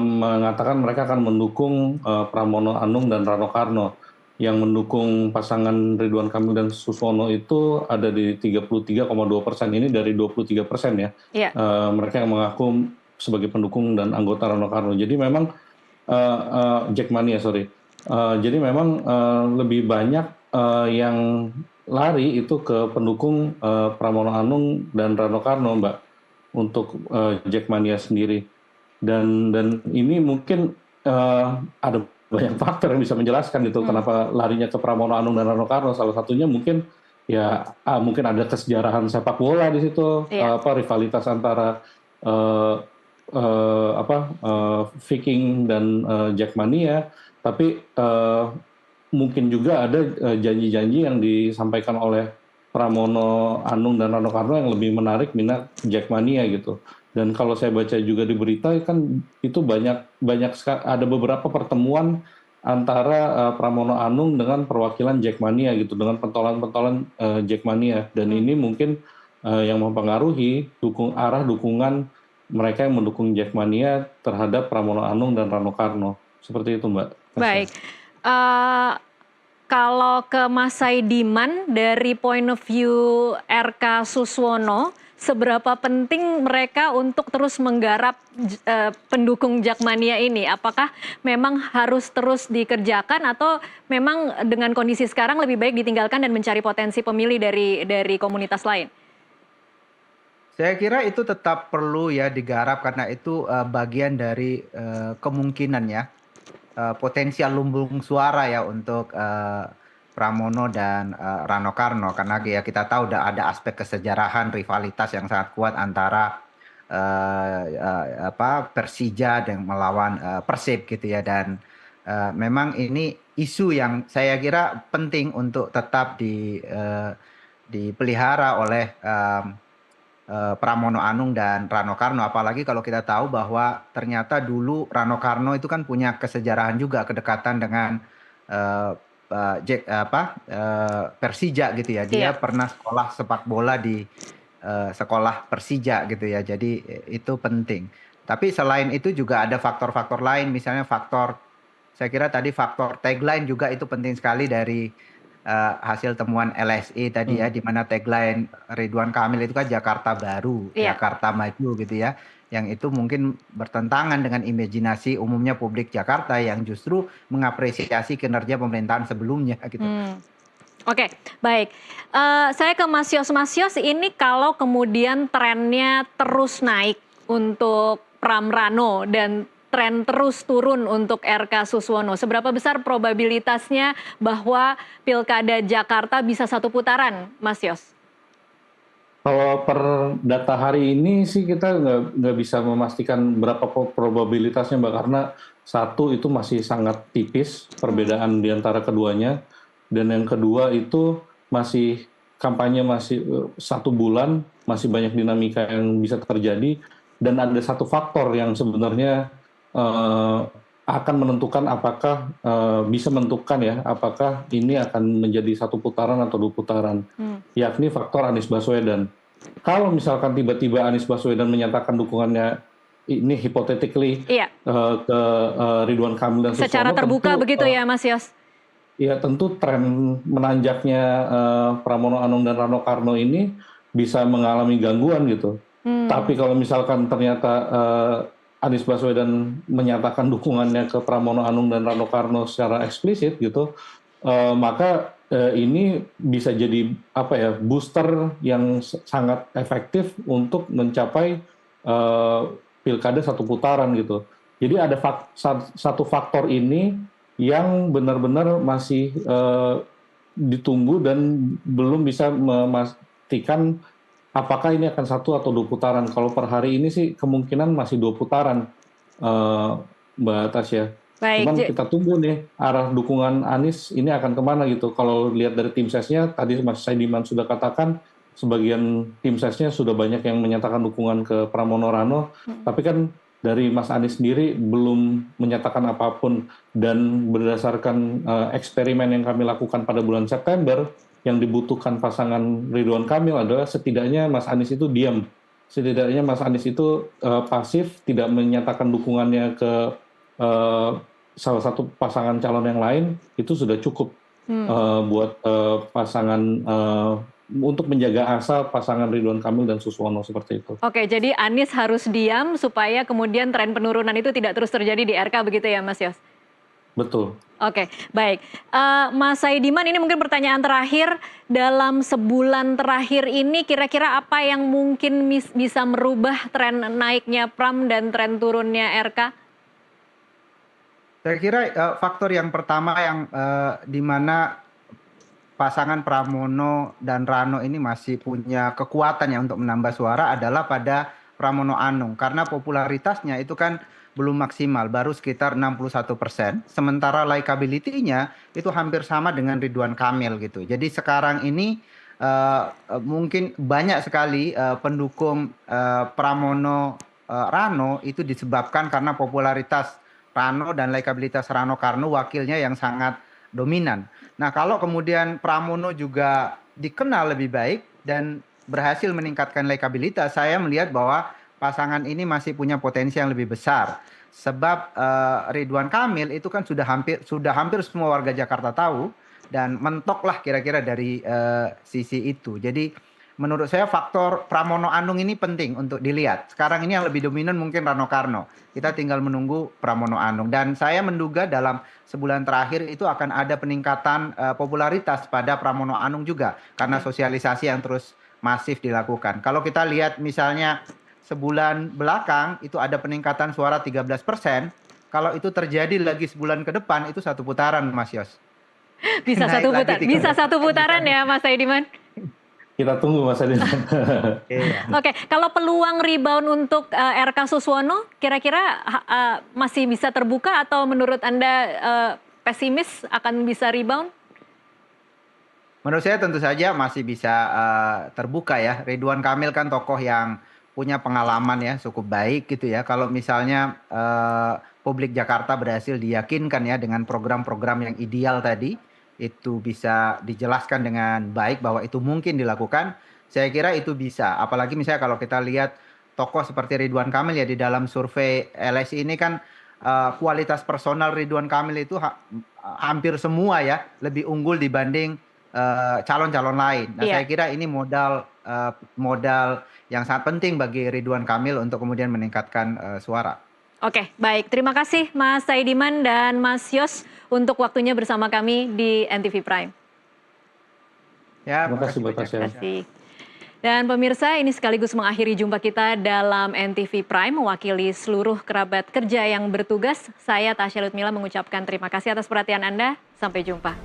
mengatakan mereka akan mendukung Pramono Anung dan Rano Karno. Yang mendukung pasangan Ridwan Kamil dan Suswono itu ada di 33,2%, ini dari 23% ya. Iya. Mereka yang mengaku sebagai pendukung dan anggota Rano Karno. Jadi memang Jackmania, sorry. Jadi memang lebih banyak yang lari itu ke pendukung Pramono Anung dan Rano Karno, Mbak, untuk Jackmania sendiri. Dan ini mungkin ada banyak faktor yang bisa menjelaskan gitu kenapa larinya ke Pramono Anung dan Rano Karno. Salah satunya mungkin ya mungkin ada kesejarahan sepak bola di situ, Iya. rivalitas antara Viking dan Jackmania, tapi mungkin juga ada janji-janji yang disampaikan oleh Pramono Anung dan Rano Karno yang lebih menarik minat Jackmania gitu. Dan kalau saya baca juga di berita kan itu ada beberapa pertemuan antara Pramono Anung dengan perwakilan Jackmania gitu, dengan pentolan-pentolan Jackmania, dan ini mungkin yang mempengaruhi arah dukungan mereka yang mendukung Jackmania terhadap Pramono Anung dan Rano Karno. Seperti itu, Mbak. Baik. Kalau ke Mas Saidiman, dari point of view RK Suswono, seberapa penting mereka untuk terus menggarap pendukung Jackmania ini? Apakah memang harus terus dikerjakan atau memang dengan kondisi sekarang lebih baik ditinggalkan dan mencari potensi pemilih dari komunitas lain? Saya kira itu tetap perlu ya digarap karena itu bagian dari kemungkinan ya potensial lumbung suara ya untuk Pramono dan Rano Karno, karena ya kita tahu ada aspek kesejarahan rivalitas yang sangat kuat antara Persija dan melawan Persib gitu ya, dan memang ini isu yang saya kira penting untuk tetap dipelihara oleh Pramono Anung dan Rano Karno, apalagi kalau kita tahu bahwa ternyata dulu Rano Karno itu kan punya kesejarahan juga, kedekatan dengan Persija gitu ya. Dia pernah sekolah sepak bola di sekolah Persija gitu ya. Jadi itu penting. Tapi selain itu juga ada faktor-faktor lain, misalnya saya kira tadi faktor tagline juga itu penting sekali dari hasil temuan LSI tadi ya, di mana tagline Ridwan Kamil itu kan Jakarta Baru, Jakarta Maju gitu ya, yang itu mungkin bertentangan dengan imajinasi umumnya publik Jakarta yang justru mengapresiasi kinerja pemerintahan sebelumnya gitu. Oke, baik. Saya ke Mas Yos. Mas Yos, ini kalau kemudian trennya terus naik untuk Pram Rano dan tren terus turun untuk RK Suswono, seberapa besar probabilitasnya bahwa Pilkada Jakarta bisa satu putaran, Mas Yos? Kalau per data hari ini sih kita nggak bisa memastikan berapa probabilitasnya, Mbak, karena satu itu masih sangat tipis perbedaan di antara keduanya, dan yang kedua itu kampanye masih 1 bulan, masih banyak dinamika yang bisa terjadi, dan ada satu faktor yang sebenarnya akan menentukan bisa menentukan ya apakah ini akan menjadi 1 putaran atau 2 putaran, yakni faktor Anies Baswedan. Kalau misalkan tiba-tiba Anies Baswedan menyatakan dukungannya ini hypothetically ke Ridwan Kamil dan Suswono, secara terbuka begitu ya, Mas Yos? Ya, tentu tren menanjaknya Pramono Anung dan Rano Karno ini bisa mengalami gangguan gitu. Tapi kalau misalkan ternyata Anies Baswedan menyatakan dukungannya ke Pramono Anung dan Rano Karno secara eksplisit gitu, maka ini bisa jadi booster yang sangat efektif untuk mencapai pilkada 1 putaran gitu. Jadi ada satu faktor ini yang benar-benar masih ditunggu dan belum bisa memastikan apakah ini akan 1 atau 2 putaran. Kalau per hari ini sih kemungkinan masih 2 putaran, Mbak Tasya. Cuman kita tunggu nih arah dukungan Anies ini akan kemana gitu. Kalau lihat dari tim sesnya, tadi Mas Saidiman sudah katakan, sebagian tim sesnya sudah banyak yang menyatakan dukungan ke Pramono Rano. Tapi kan dari Mas Anies sendiri belum menyatakan apapun, dan berdasarkan eksperimen yang kami lakukan pada bulan September, yang dibutuhkan pasangan Ridwan Kamil adalah setidaknya Mas Anies itu diam. Setidaknya Mas Anies itu pasif, tidak menyatakan dukungannya ke salah satu pasangan calon yang lain, itu sudah cukup buat pasangan untuk menjaga asa pasangan Ridwan Kamil dan Suswono seperti itu. Oke, jadi Anies harus diam supaya kemudian tren penurunan itu tidak terus terjadi di RK begitu ya Mas Yos? Betul. Oke, baik. Mas Saidiman, ini mungkin pertanyaan terakhir. Dalam sebulan terakhir ini kira-kira apa yang mungkin bisa merubah tren naiknya Pram dan tren turunnya RK? Saya kira faktor yang pertama yang di mana pasangan Pramono dan Rano ini masih punya kekuatan ya untuk menambah suara adalah pada Pramono Anung. Karena popularitasnya itu kan belum maksimal, baru sekitar 61%. Sementara likability-nya itu hampir sama dengan Ridwan Kamil gitu. Jadi sekarang ini mungkin banyak sekali pendukung Pramono Rano itu disebabkan karena popularitas Rano dan likabilitas Rano Karno wakilnya yang sangat dominan. Nah, kalau kemudian Pramono juga dikenal lebih baik dan berhasil meningkatkan likabilitas, saya melihat bahwa pasangan ini masih punya potensi yang lebih besar. Sebab Ridwan Kamil itu kan sudah hampir semua warga Jakarta tahu dan mentok lah kira-kira dari sisi itu. Jadi menurut saya faktor Pramono Anung ini penting untuk dilihat. Sekarang ini yang lebih dominan mungkin Rano Karno. Kita tinggal menunggu Pramono Anung. Dan saya menduga dalam sebulan terakhir itu akan ada peningkatan popularitas pada Pramono Anung juga. Karena sosialisasi yang terus masif dilakukan. Kalau kita lihat misalnya sebulan belakang itu ada peningkatan suara 13%. Kalau itu terjadi lagi sebulan ke depan itu satu putaran Mas Yos. Bisa satu putaran ya Mas Saidiman? Kita tunggu Mas Saidiman. Oke, kalau peluang rebound untuk RK Suswono kira-kira masih bisa terbuka atau menurut Anda pesimis akan bisa rebound? Menurut saya tentu saja masih bisa terbuka ya. Ridwan Kamil kan tokoh yang punya pengalaman ya cukup baik gitu ya. Kalau misalnya publik Jakarta berhasil diyakinkan ya dengan program-program yang ideal tadi, itu bisa dijelaskan dengan baik bahwa itu mungkin dilakukan, saya kira itu bisa. Apalagi misalnya kalau kita lihat tokoh seperti Ridwan Kamil ya di dalam survei LSI ini kan kualitas personal Ridwan Kamil itu hampir semua ya lebih unggul dibanding calon-calon lain. Nah, saya kira ini modal yang sangat penting bagi Ridwan Kamil untuk kemudian meningkatkan suara. Oke, baik. Terima kasih Mas Saidiman dan Mas Yos untuk waktunya bersama kami di NTV Prime. Ya, terima kasih Mbak Tasya. Dan pemirsa, ini sekaligus mengakhiri jumpa kita dalam NTV Prime. Mewakili seluruh kerabat kerja yang bertugas, saya Tasya Lutmila mengucapkan terima kasih atas perhatian Anda. Sampai jumpa.